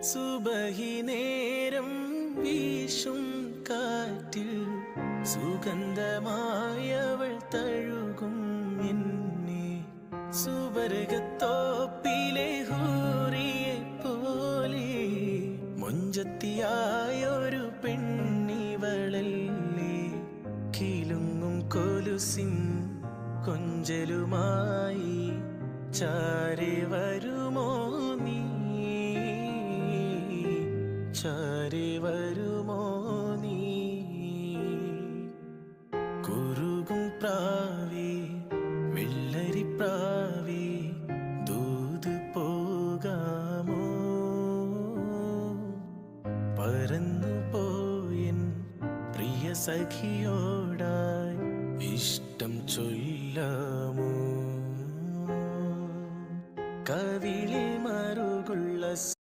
സുബഹി നേരം വീശും കാറ്റിൽ സുഗന്ധമായവൾ തഴുകും എന്നെ. സുവർഗത്തോപ്പിലെ ഹൂറിയെ പോലെ മൊഞ്ചത്തിയായൊരു പെണ്ണിവളല്ലേ. കിലുങ്ങും കൊലുസിൻ കൊഞ്ചലുമായി ചാരെ വരുമോ നീ, ചാരെ വരുമോ നീ. കുറുകും പ്രാവേ വെള്ളരിപ്രാവേ ദൂത് പോകാമോ. പറന്നു പോയൻ പ്രിയ സഖിയോടായി ഇഷ്ടം ചൊല്ലാമോ. കവിളിൽ മറുകുള്ള